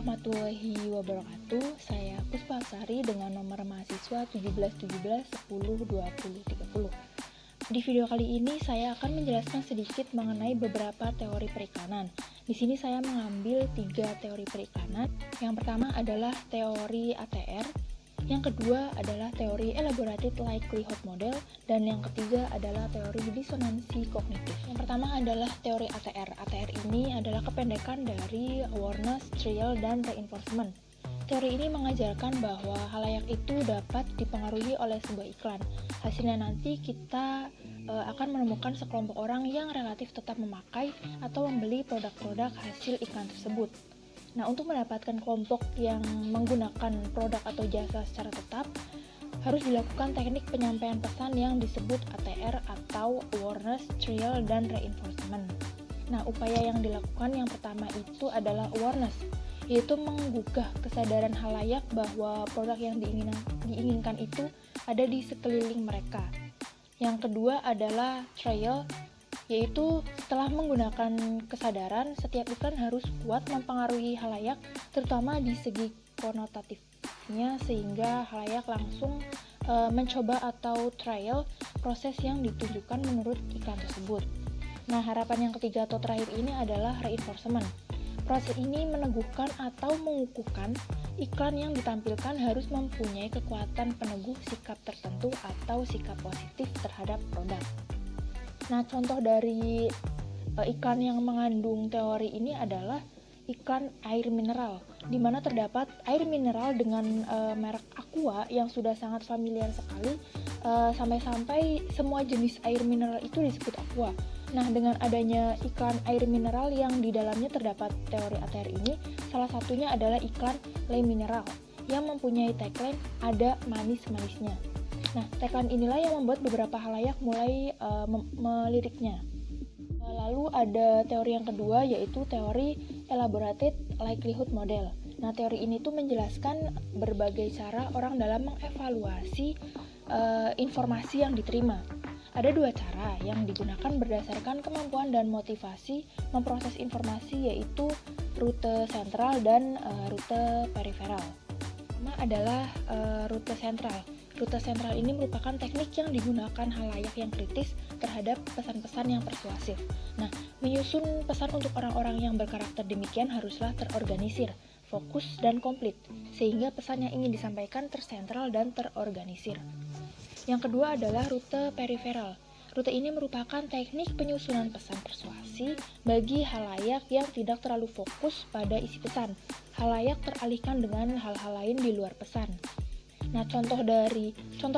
warahmatullahi wabarakatuh. Saya Puspa Sari dengan nomor mahasiswa 1717102030. Di video kali ini saya akan menjelaskan sedikit mengenai beberapa teori perikanan. Di sini saya mengambil 3 teori perikanan. Yang pertama adalah teori ATR, yang kedua adalah teori Elaborated Likelihood Model, dan yang ketiga adalah teori disonansi kognitif. Yang pertama adalah teori ATR. ATR ini adalah kependekan dari Awareness, Trial, dan Reinforcement. Teori ini mengajarkan bahwa halayak itu dapat dipengaruhi oleh sebuah iklan. Hasilnya nanti kita akan menemukan sekelompok orang yang relatif tetap memakai atau membeli produk-produk hasil iklan tersebut. Nah, untuk mendapatkan kelompok yang menggunakan produk atau jasa secara tetap, harus dilakukan teknik penyampaian pesan yang disebut ATR atau Awareness, Trial, dan Reinforcement. Nah, upaya yang dilakukan yang pertama itu adalah awareness, yaitu menggugah kesadaran halayak bahwa produk yang diinginkan itu ada di sekeliling mereka. Yang kedua adalah trial, yaitu setelah menggunakan kesadaran, setiap iklan harus kuat mempengaruhi halayak, terutama di segi konotatifnya, sehingga halayak langsung mencoba atau trial proses yang ditunjukkan menurut iklan tersebut. Nah, harapan yang ketiga atau terakhir ini adalah reinforcement. Proses ini meneguhkan atau mengukuhkan iklan yang ditampilkan harus mempunyai kekuatan peneguh sikap tertentu atau sikap positif terhadap produk. Nah, contoh dari iklan yang mengandung teori ini adalah iklan air mineral, di mana terdapat air mineral dengan merek Aqua yang sudah sangat familiar sekali, sampai-sampai semua jenis air mineral itu disebut Aqua. Nah, dengan adanya iklan air mineral yang di dalamnya terdapat teori ATR ini, salah satunya adalah iklan Le Mineral yang mempunyai tagline "Ada manis-manisnya". Nah, tagline inilah yang membuat beberapa halayak mulai meliriknya. Lalu ada teori yang kedua, yaitu teori Elaborated Likelihood Model. Nah, teori ini tuh menjelaskan berbagai cara orang dalam mengevaluasi informasi yang diterima. Ada 2 cara yang digunakan berdasarkan kemampuan dan motivasi memproses informasi, yaitu rute sentral dan rute periferal. Pertama adalah rute sentral. Rute sentral ini merupakan teknik yang digunakan halayak yang kritis terhadap pesan-pesan yang persuasif. Nah, menyusun pesan untuk orang-orang yang berkarakter demikian haruslah terorganisir, fokus, dan komplit, sehingga pesan yang ingin disampaikan tersentral dan terorganisir. Yang kedua adalah rute periferal. Rute ini merupakan teknik penyusunan pesan persuasi bagi halayak yang tidak terlalu fokus pada isi pesan. Halayak teralihkan dengan hal-hal lain di luar pesan. Nah, contoh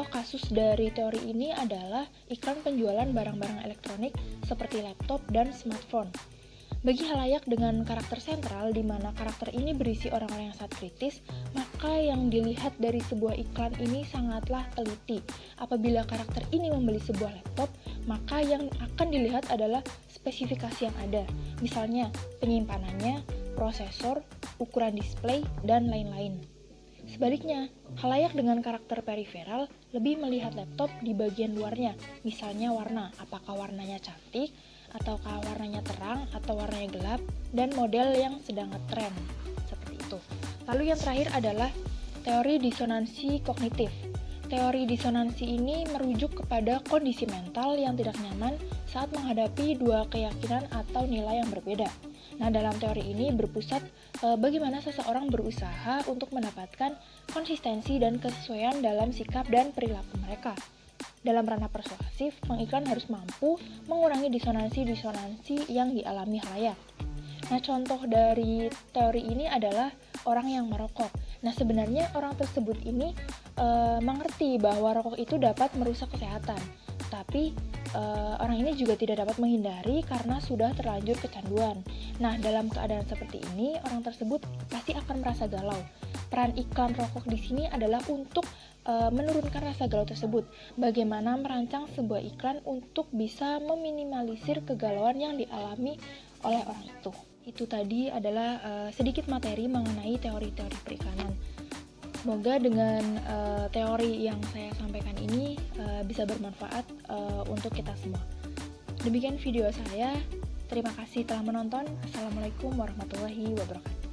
kasus dari teori ini adalah iklan penjualan barang-barang elektronik seperti laptop dan smartphone. Bagi halayak dengan karakter sentral, di mana karakter ini berisi orang-orang yang sangat kritis, maka yang dilihat dari sebuah iklan ini sangatlah teliti. Apabila karakter ini membeli sebuah laptop, maka yang akan dilihat adalah spesifikasi yang ada, misalnya penyimpanannya, prosesor, ukuran display, dan lain-lain. Sebaliknya, halayak dengan karakter periferal lebih melihat laptop di bagian luarnya, misalnya warna, apakah warnanya cantik, ataukah warnanya terang, atau warnanya gelap, dan model yang sedang ngetren, seperti itu. Lalu yang terakhir adalah teori disonansi kognitif. Teori disonansi ini merujuk kepada kondisi mental yang tidak nyaman saat menghadapi 2 keyakinan atau nilai yang berbeda. Nah, dalam teori ini berpusat bagaimana seseorang berusaha untuk mendapatkan konsistensi dan kesesuaian dalam sikap dan perilaku mereka. Dalam ranah persuasif, pengiklan harus mampu mengurangi disonansi-disonansi yang dialami halayak. Nah, contoh dari teori ini adalah orang yang merokok. Nah, sebenarnya orang tersebut ini mengerti bahwa rokok itu dapat merusak kesehatan, tapi orang ini juga tidak dapat menghindari karena sudah terlanjur kecanduan. Nah, dalam keadaan seperti ini, orang tersebut pasti akan merasa galau. Peran iklan rokok di sini adalah untuk menurunkan rasa galau tersebut. Bagaimana merancang sebuah iklan untuk bisa meminimalisir kegalauan yang dialami oleh orang itu. Itu tadi adalah sedikit materi mengenai teori-teori periklanan. Semoga dengan teori yang saya sampaikan ini bisa bermanfaat untuk kita semua. Demikian video saya. Terima kasih telah menonton. Assalamualaikum warahmatullahi wabarakatuh.